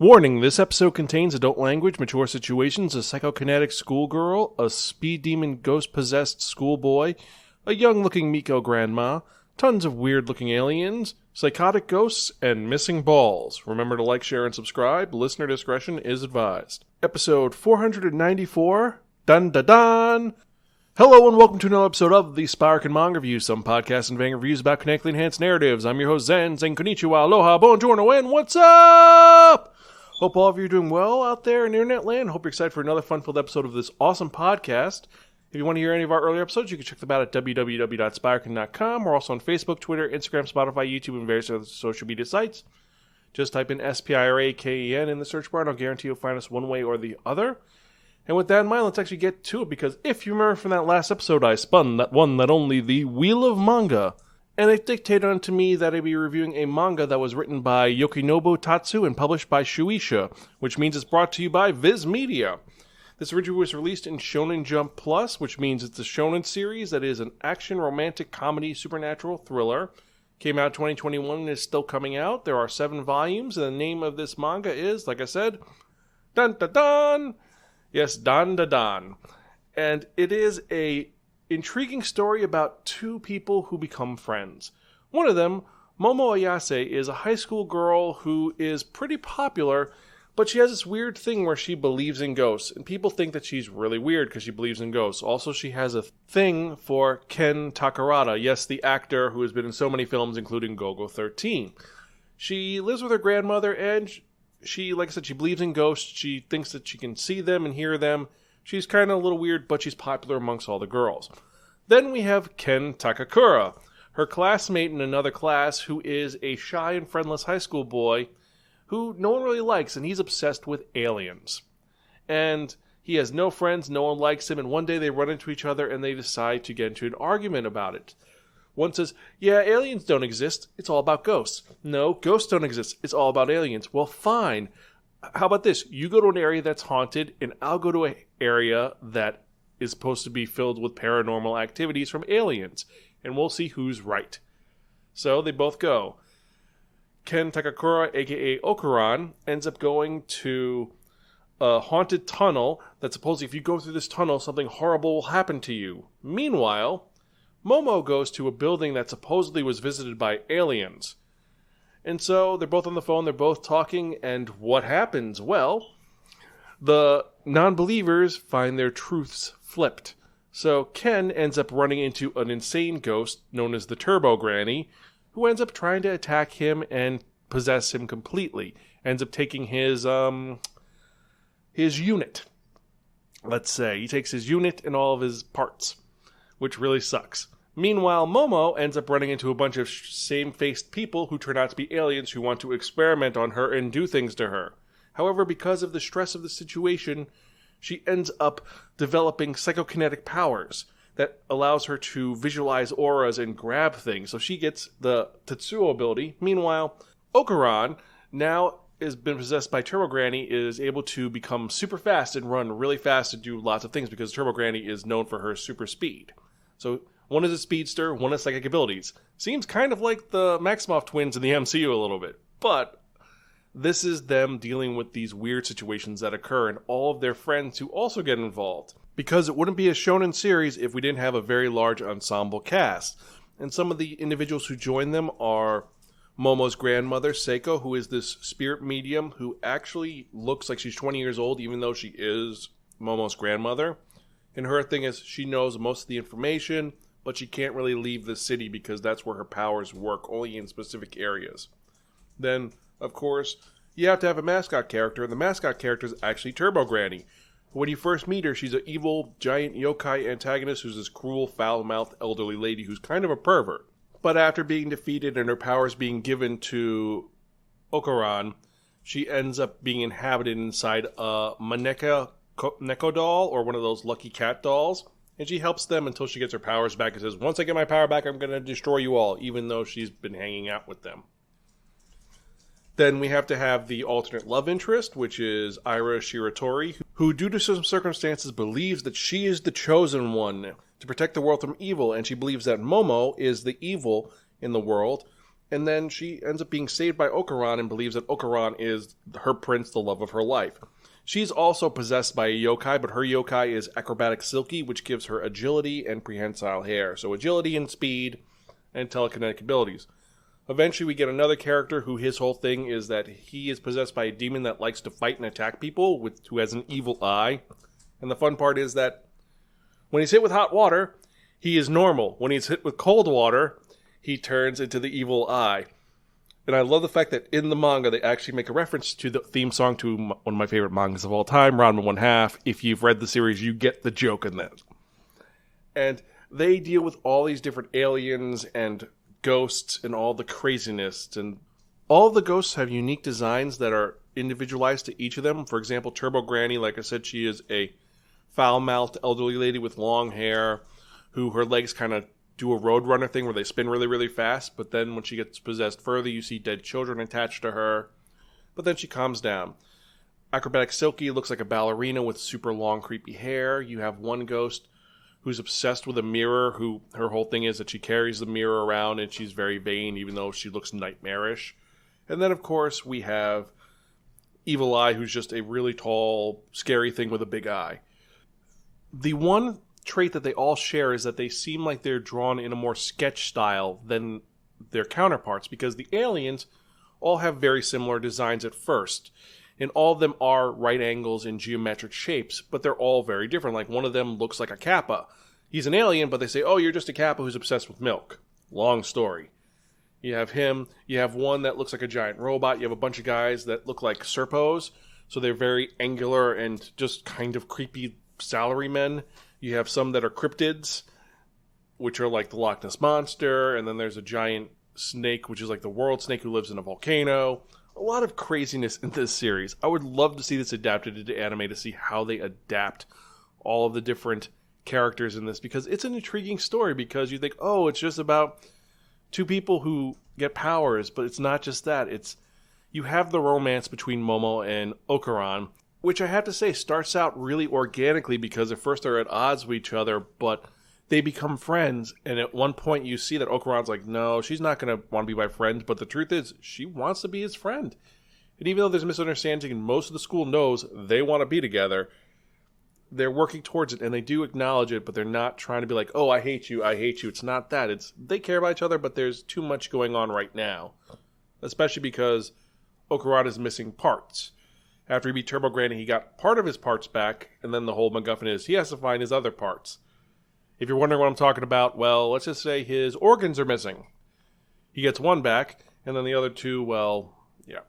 Warning, this episode contains adult language, mature situations, a psychokinetic schoolgirl, a speed demon ghost-possessed schoolboy, a young-looking Miko grandma, tons of weird-looking aliens, psychotic ghosts, and missing balls. Remember to like, share, and subscribe. Listener discretion is advised. Episode 494, Dandadan! Hello and welcome to another episode of the Spiraken Manga Review, some podcasts and vague reviews about canonically enhanced narratives. I'm your host Zen, konnichiwa, aloha, buongiorno, and what's up? Hope all of you are doing well out there in internet land. Hope you're excited for another fun-filled episode of this awesome podcast. If you want to hear any of our earlier episodes, you can check them out at www.spiraken.com. We're also on Facebook, Twitter, Instagram, Spotify, YouTube, and various other social media sites. Just type in SPIRAKEN in the search bar, and I'll guarantee you'll find us one way or the other. And with that in mind, let's actually get to it, because if you remember from that last episode, I spun that one, that only, the Wheel of Manga. And it dictated unto me that I'd be reviewing a manga that was written by Yukinobu Tatsu and published by Shueisha, which means it's brought to you by Viz Media. This originally was released in Shonen Jump Plus, which means it's a shonen series that is an action, romantic, comedy, supernatural thriller. Came out 2021 and is still coming out. There are 7 volumes, and the name of this manga is, like I said, Dandadan! Yes, Dandadan. And it is a intriguing story about 2 people who become friends. One of them, Momo Ayase, is a high school girl who is pretty popular, but she has this weird thing where she believes in ghosts, and people think that she's really weird because she believes in ghosts. Also, she has a thing for Ken Takarada, yes, the actor who has been in so many films, including Golgo 13. She lives with her grandmother, and she, like I said, she believes in ghosts. She thinks that she can see them and hear them. She's kind of a little weird, but she's popular amongst all the girls. Then we have Ken Takakura, her classmate in another class, who is a shy and friendless high school boy who no one really likes, and he's obsessed with aliens. And he has no friends, no one likes him, and one day they run into each other and they decide to get into an argument about it. One says, yeah, aliens don't exist, it's all about ghosts. No, ghosts don't exist, it's all about aliens. Well, fine. How about this? You go to an area that's haunted, and I'll go to an area that is supposed to be filled with paranormal activities from aliens, and we'll see who's right. So they both go. Ken Takakura, aka Okuran, ends up going to a haunted tunnel that supposedly if you go through this tunnel, something horrible will happen to you. Meanwhile, Momo goes to a building that supposedly was visited by aliens. And so they're both on the phone, they're both talking, and what happens? Well, the non-believers find their truths flipped. So Ken ends up running into an insane ghost known as the Turbo Granny, who ends up trying to attack him and possess him completely. Ends up taking his unit. Let's say. He takes his unit and all of his parts, which really sucks. Meanwhile, Momo ends up running into a bunch of same-faced people who turn out to be aliens who want to experiment on her and do things to her. However, because of the stress of the situation, she ends up developing psychokinetic powers that allows her to visualize auras and grab things. So she gets the Tetsuo ability. Meanwhile, Okuran, now has been possessed by Turbo Granny, is able to become super fast and run really fast and do lots of things because Turbo Granny is known for her super speed. So one is a speedster, one has psychic abilities. Seems kind of like the Maximoff twins in the MCU a little bit. But this is them dealing with these weird situations that occur and all of their friends who also get involved. Because it wouldn't be a shonen series if we didn't have a very large ensemble cast. And some of the individuals who join them are Momo's grandmother, Seiko, who is this spirit medium who actually looks like she's 20 years old, even though she is Momo's grandmother. And her thing is she knows most of the information, but she can't really leave the city because that's where her powers work, only in specific areas. Then, of course, you have to have a mascot character, and the mascot character is actually Turbo Granny. When you first meet her, she's an evil, giant yokai antagonist who's this cruel, foul-mouthed elderly lady who's kind of a pervert. But after being defeated and her powers being given to Okuran, she ends up being inhabited inside a Maneka Neko doll, or one of those Lucky Cat dolls. And she helps them until she gets her powers back and says, once I get my power back, I'm going to destroy you all, even though she's been hanging out with them. Then we have to have the alternate love interest, which is Ira Shiratori, who, due to some circumstances, believes that she is the chosen one to protect the world from evil, and she believes that Momo is the evil in the world, And then she ends up being saved by Okuran and believes that Okuran is her prince, the love of her life. She's also possessed by a yokai, but her yokai is Acrobatic Silky, which gives her agility and prehensile hair. So agility and speed and telekinetic abilities. Eventually we get another character who his whole thing is that he is possessed by a demon that likes to fight and attack people, who has an evil eye. And the fun part is that when he's hit with hot water, he is normal. When he's hit with cold water, he turns into the evil eye. And I love the fact that in the manga, they actually make a reference to the theme song to one of my favorite mangas of all time, Ranma 1/2. If you've read the series, you get the joke in that. And they deal with all these different aliens and ghosts and all the craziness. And all of the ghosts have unique designs that are individualized to each of them. For example, Turbo Granny, like I said, she is a foul-mouthed elderly lady with long hair who her legs kind of do a Roadrunner thing where they spin really, really fast, but then when she gets possessed further, you see dead children attached to her, but then she calms down. Acrobatic Silky looks like a ballerina with super long, creepy hair. You have one ghost who's obsessed with a mirror, who her whole thing is that she carries the mirror around and she's very vain, even though she looks nightmarish. And then, of course, we have Evil Eye, who's just a really tall, scary thing with a big eye. The one trait that they all share is that they seem like they're drawn in a more sketch style than their counterparts, because the aliens all have very similar designs at first, and all of them are right angles and geometric shapes, but they're all very different. Like one of them looks like a Kappa. He's an alien, but they say, oh, you're just a Kappa who's obsessed with milk. Long story. You have him, you have one that looks like a giant robot, you have a bunch of guys that look like Serpos, so they're very angular and just kind of creepy salarymen. You have some that are cryptids, which are like the Loch Ness Monster, and then there's a giant snake, which is like the world snake who lives in a volcano. A lot of craziness in this series. I would love to see this adapted into anime to see how they adapt all of the different characters in this, because it's an intriguing story, because you think, oh, it's just about two people who get powers, but it's not just that. You have the romance between Momo and Okuran, which I have to say starts out really organically, because at first they're at odds with each other, but they become friends. And at one point you see that Okuran's like, no, she's not going to want to be my friend. But the truth is, she wants to be his friend. And even though there's a misunderstanding and most of the school knows they want to be together, they're working towards it, and they do acknowledge it, but they're not trying to be like, oh, I hate you, I hate you. It's not that. They care about each other, but there's too much going on right now. Especially because Okuran is missing parts. After he beat Turbo Granny, he got part of his parts back, and then the whole MacGuffin is he has to find his other parts. If you're wondering what I'm talking about, well, let's just say his organs are missing. He gets one back, and then the other two, well, yeah.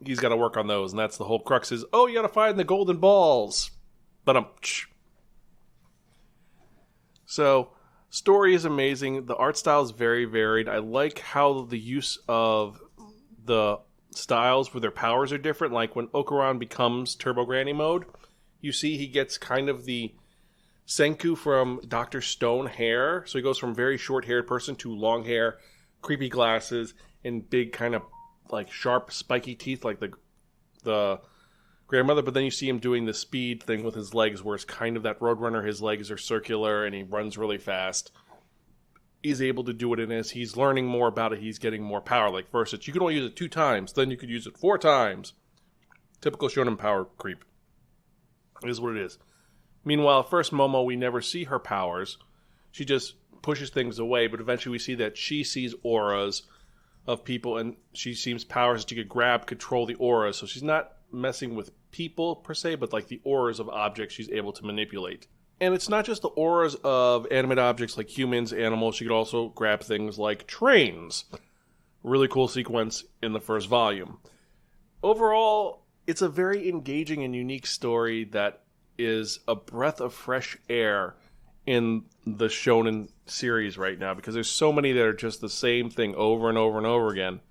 He's got to work on those, and that's the whole crux is, oh, you got to find the golden balls. So, story is amazing. The art style is very varied. I like how the use of the styles where their powers are different. Like when Okuran becomes Turbo Granny mode, you see he gets kind of the Senku from Dr. Stone hair. So he goes from very short-haired person to long hair, creepy glasses, and big kind of like sharp, spiky teeth like the grandmother. But then you see him doing the speed thing with his legs, where it's kind of that Roadrunner. His legs are circular and he runs really fast. He's able to do it, and as he's learning more about it, he's getting more power. Like first, you can only use it 2 times, then you could use it 4 times. Typical shonen power creep. It is what it is. Meanwhile, at first, Momo, we never see her powers. She just pushes things away, but eventually we see that she sees auras of people, and she seems powers that she could grab, control the auras. So she's not messing with people, per se, but like the auras of objects she's able to manipulate. And it's not just the auras of animate objects like humans, animals. She could also grab things like trains. Really cool sequence in the first volume. Overall, it's a very engaging and unique story that is a breath of fresh air in the shonen series right now, because there's so many that are just the same thing over and over and over again.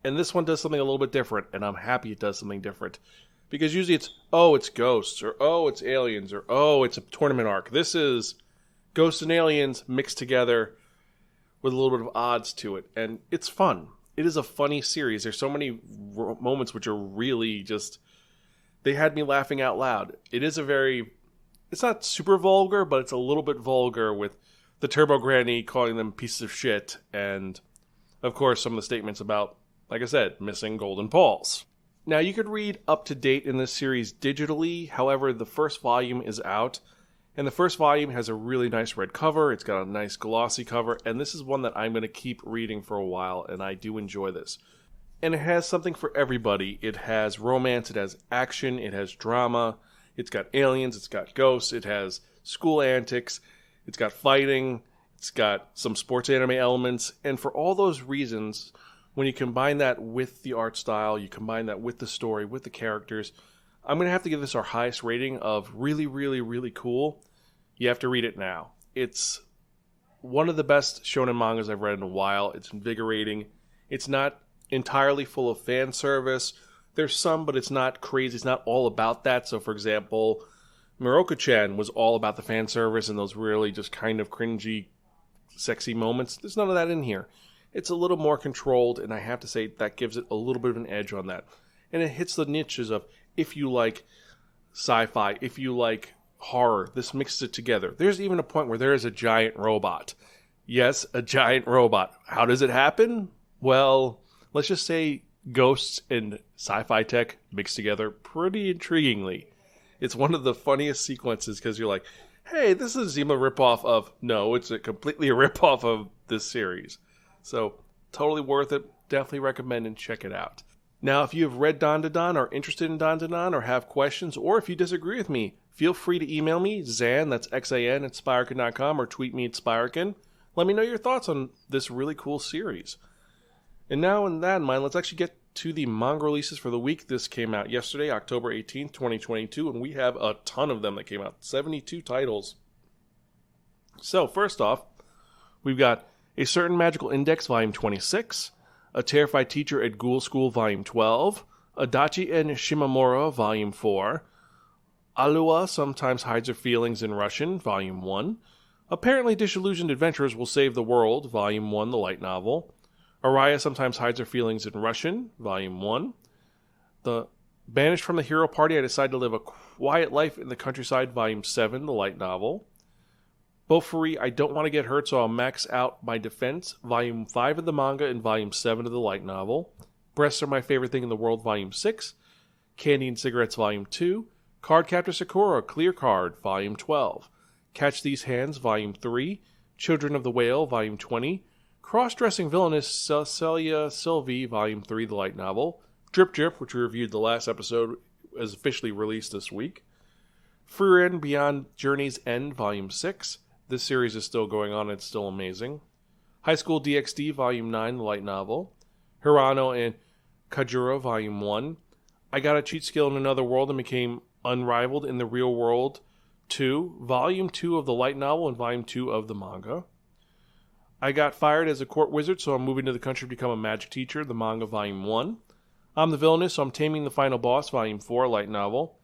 And this one does something a little bit different, and I'm happy it does something different. Because usually it's, oh, it's ghosts, or oh, it's aliens, or oh, it's a tournament arc. This is ghosts and aliens mixed together with a little bit of odds to it. And it's fun. It is a funny series. There's so many moments which are really just, they had me laughing out loud. It's not super vulgar, but it's a little bit vulgar with the Turbo Granny calling them pieces of shit, and Of course, some of the statements about, like I said, missing golden balls. Now, you could read up to date in this series digitally. However, the first volume is out. And the first volume has a really nice red cover. It's got a nice glossy cover. And this is one that I'm going to keep reading for a while. And I do enjoy this. And it has something for everybody. It has romance. It has action. It has drama. It's got aliens. It's got ghosts. It has school antics. It's got fighting. It's got some sports anime elements. And for all those reasons, when you combine that with the art style, you combine that with the story, with the characters, I'm going to have to give this our highest rating of really, really, really cool. You have to read it now. It's one of the best shonen mangas I've read in a while. It's invigorating. It's not entirely full of fan service. There's some, but it's not crazy. It's not all about that. So, for example, Miroku-chan was all about the fan service and those really just kind of cringy, sexy moments. There's none of that in here. It's a little more controlled, and I have to say that gives it a little bit of an edge on that. And it hits the niches of if you like sci-fi, if you like horror, this mixes it together. There's even a point where there is a giant robot. Yes, a giant robot. How does it happen? Well, let's just say ghosts and sci-fi tech mixed together pretty intriguingly. It's one of the funniest sequences because you're like, hey, this doesn't seem a ripoff of... No, it's completely a ripoff of this series. So, totally worth it. Definitely recommend and check it out. Now, if you have read Dandadan, are interested in Dandadan, or have questions, or if you disagree with me, feel free to email me, Zan, that's X-A-N, at Spiraken.com, or tweet me at Spiraken. Let me know your thoughts on this really cool series. And now, with that in mind, let's actually get to the manga releases for the week. This came out yesterday, October 18th, 2022, and we have a ton of them that came out. 72 titles. So, first off, we've got A Certain Magical Index, Volume 26, A Terrified Teacher at Ghoul School, Volume 12, Adachi and Shimamura, Volume 4, Alua Sometimes Hides Her Feelings in Russian, Volume 1, Apparently Disillusioned Adventurers Will Save the World, Volume 1, the light novel, Araya Sometimes Hides Her Feelings in Russian, Volume 1, The Banished from the Hero Party, I Decide to Live a Quiet Life in the Countryside, Volume 7, the light novel, Bofuri, I Don't Want to Get Hurt So I'll Max Out My Defense, Volume 5 of the manga and Volume 7 of the light novel, Breasts Are My Favorite Thing in the World, Volume 6, Candy and Cigarettes, Volume 2, Cardcaptor Sakura, Clear Card, Volume 12, Catch These Hands, Volume 3, Children of the Whale, Volume 20, Cross-Dressing Villainess, Celia Sylvie, Volume 3, the light novel, Drip Drip, which we reviewed the last episode, is officially released this week, Frieren Beyond Journey's End, Volume 6, this series is still going on, it's still amazing, High School DxD, Volume 9, the light novel, Hirano and Kajura, Volume 1, I Got a Cheat Skill in Another World and Became Unrivaled in the Real World 2, Volume 2 of the light novel and Volume 2 of the manga. I Got Fired as a Court Wizard, so I'm moving to the country to become a magic teacher, the manga, Volume 1. I'm the Villainess, so I'm Taming the Final Boss, Volume 4, light novel.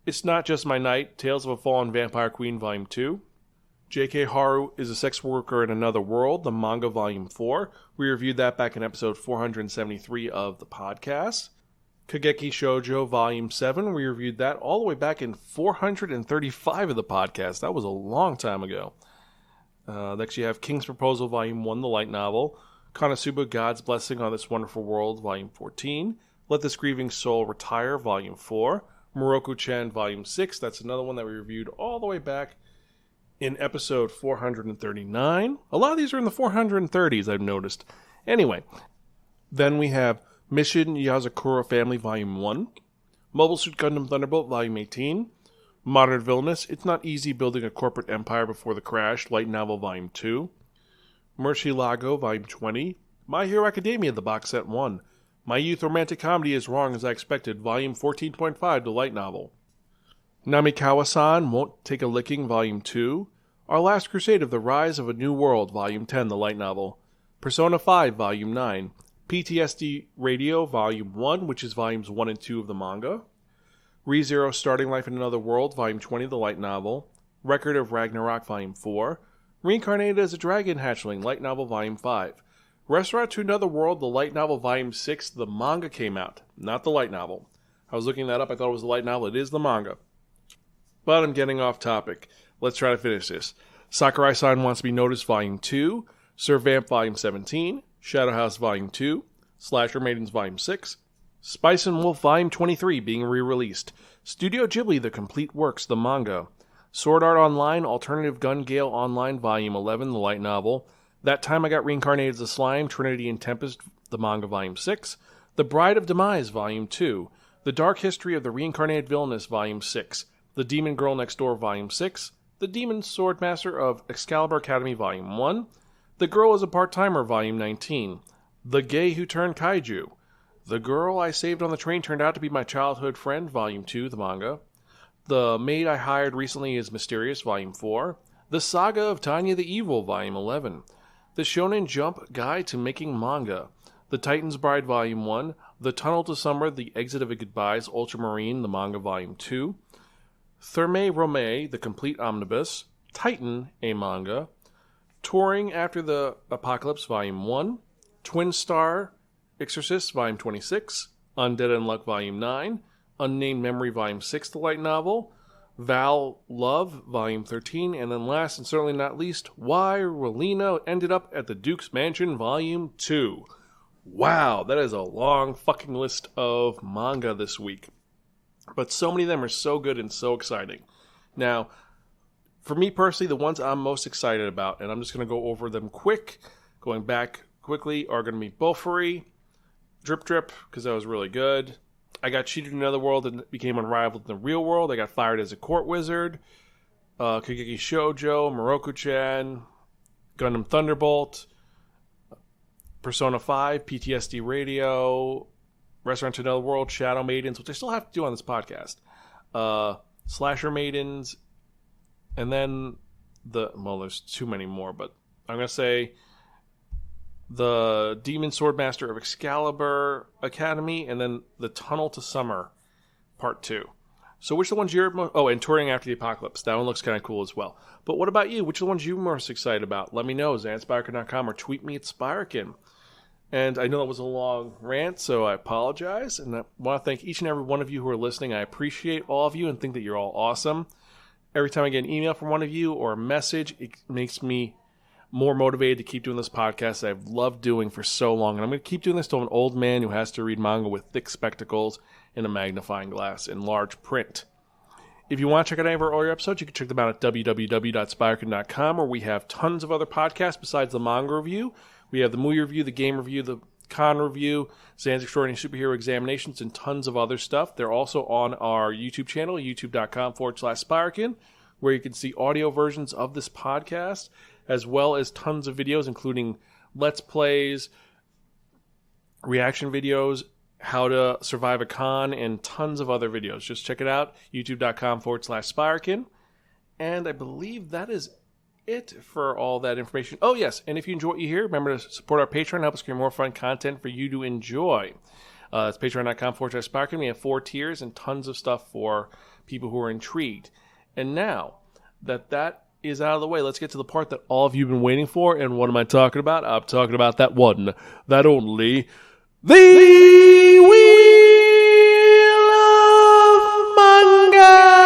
It's Not Just My Night, Tales of a Fallen Vampire Queen, Volume 2. J.K. Haru is a Sex Worker in Another World, the manga, Volume 4. We reviewed that back in episode 473 of the podcast. Kageki Shoujo, Volume 7. We reviewed that all the way back in 435 of the podcast. That was a long time ago. Next you have King's Proposal, Volume 1, the light novel. Konosuba, God's Blessing on This Wonderful World, Volume 14. Let This Grieving Soul Retire, Volume 4. Miroku-chan, Volume 6. That's another one that we reviewed all the way back in episode 439. A lot of these are in the 430s, I've noticed. Anyway, then we have Mission Yazakura Family, Volume 1. Mobile Suit Gundam Thunderbolt, Volume 18. Modern Villainous, It's Not Easy Building a Corporate Empire Before the Crash, light novel, Volume 2. Murcielago, Volume 20. My Hero Academia, the box set 1. My Youth Romantic Comedy Is Wrong As I Expected, Volume 14.5, the light novel. Namikawa-san Won't Take a Licking, Volume 2. Our Last Crusade of the Rise of a New World, Volume 10, the light novel. Persona 5, Volume 9. PTSD Radio, Volume 1, which is Volumes 1 and 2 of the manga. ReZero Starting Life in Another World, Volume 20, the light novel. Record of Ragnarok, Volume 4. Reincarnated as a Dragon Hatchling, light novel, Volume 5. Restaurant to Another World, the light novel, Volume 6. The manga came out, not the light novel. I was looking that up. I thought it was the light novel. It is the manga. But I'm getting off topic. Let's try to finish this. Sakurai-san Wants to Be Noticed, Volume 2. Sir Vamp, Volume 17. Shadow House Volume 2, Slasher Maidens Volume 6, Spice and Wolf Volume 23 being re-released, Studio Ghibli The Complete Works, the manga, Sword Art Online Alternative Gun Gale Online Volume 11, the light novel, That Time I Got Reincarnated as a Slime, Trinity and Tempest, the manga Volume 6, The Bride of Demise Volume 2, The Dark History of the Reincarnated Villainess Volume 6, The Demon Girl Next Door Volume 6, The Demon Sword Master of Excalibur Academy Volume 1, The Girl is a Part-Timer Volume 19, The Gay Who Turned Kaiju, The Girl I Saved on the Train Turned Out to Be My Childhood Friend Volume 2, the manga, The Maid I Hired Recently is Mysterious Volume 4, The Saga of Tanya the Evil Volume 11, The Shonen Jump Guide to Making Manga, The Titan's Bride Volume 1, The Tunnel to Summer, The Exit of Goodbyes, Ultramarine, the manga Volume 2, Thermae Romae, The Complete Omnibus, Titan, a manga, Touring After the Apocalypse Volume 1, Twin Star Exorcist Volume 26, Undead Unluck Volume 9, Unnamed Memory Volume 6, the light novel, Val Love Volume 13, and then last and certainly not least, Why Rolina Ended Up at the Duke's Mansion Volume 2. Wow, that is a long fucking list of manga this week. But so many of them are so good and so exciting. Now, for me personally, the ones I'm most excited about, and I'm just going to go over them going back quickly, are going to be Bofuri, Drip Drip, because that was really good. I got cheated in another world and became unrivaled in the real world. I got fired as a court wizard. Kageki Shoujo, Moroku-chan, Gundam Thunderbolt, Persona 5, PTSD Radio, Restaurant to Another World, Shadow Maidens, which I still have to do on this podcast, Slasher Maidens, and then there's too many more, but I'm going to say the Demon Sword Master of Excalibur Academy, and then The Tunnel to Summer, Part 2. So which of the ones you're and Touring After the Apocalypse. That one looks kind of cool as well. But what about you? Which of the ones you're most excited about? Let me know, zanspiraken.com, or tweet me at Spiraken. And I know that was a long rant, so I apologize. And I want to thank each and every one of you who are listening. I appreciate all of you and think that you're all awesome. Every time I get an email from one of you or a message, it makes me more motivated to keep doing this podcast that I've loved doing for so long. And I'm going to keep doing this to an old man who has to read manga with thick spectacles and a magnifying glass in large print. If you want to check out any of our earlier episodes, you can check them out at www.spiraken.com, where we have tons of other podcasts besides the manga review. We have the movie review, the game review, the con review, Zan's Extraordinary Superhero Examinations, and tons of other stuff. They're also on our YouTube channel, youtube.com/Spiraken, where you can see audio versions of this podcast, as well as tons of videos, including Let's Plays, reaction videos, how to survive a con, and tons of other videos. Just check it out, youtube.com/Spiraken. And I believe that is it for all that information. Oh, yes, and if you enjoy what you hear, remember to support our Patreon, help us create more fun content for you to enjoy. It's patreon.com/Spiraken. We have 4 tiers and tons of stuff for people who are intrigued. And now that is out of the way, let's get to the part that all of you have been waiting for. And what am I talking about? I'm talking about that one, that only, the Wheel of Manga!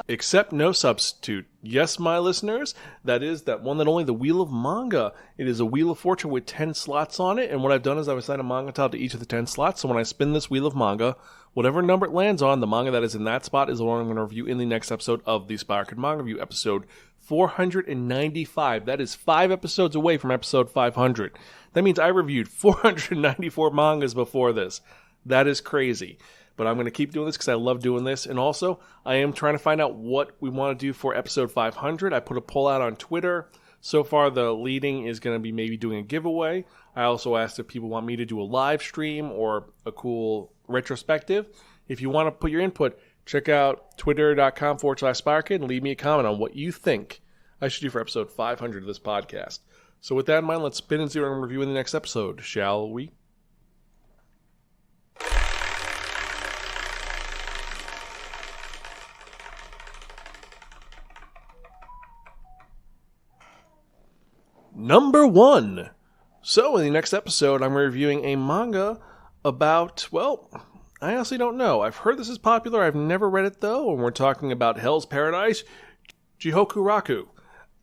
Except no substitute. Yes, my listeners, that is that one that only, the Wheel of Manga. It is a Wheel of Fortune with 10 slots on it, and what I've done is I've assigned a manga title to each of the 10 slots, so when I spin this Wheel of Manga, whatever number it lands on, the manga that is in that spot is the one I'm going to review in the next episode of the Spiraken Manga Review, episode 495. That is 5 episodes away from episode 500. That means I reviewed 494 mangas before this. That is crazy. But I'm going to keep doing this because I love doing this. And also, I am trying to find out what we want to do for episode 500. I put a poll out on Twitter. So far, the leading is going to be maybe doing a giveaway. I also asked if people want me to do a live stream or a cool retrospective. If you want to put your input, check out twitter.com/Spiraken and leave me a comment on what you think I should do for episode 500 of this podcast. So with that in mind, let's spin and see what I'm reviewing in the next episode, shall we? Number 1. So in the next episode, I'm reviewing a manga about, well, I honestly don't know. I've heard this is popular. I've never read it, though. And we're talking about Hell's Paradise, Jihoku Raku.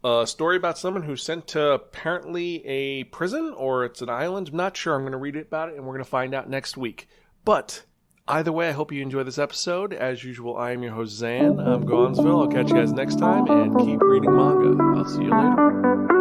A story about someone who's sent to apparently a prison or it's an island. I'm not sure. I'm going to read about it and we're going to find out next week. But either way, I hope you enjoy this episode. As usual, I am your host, Zan. I'm Gonzville. I'll catch you guys next time and keep reading manga. I'll see you later.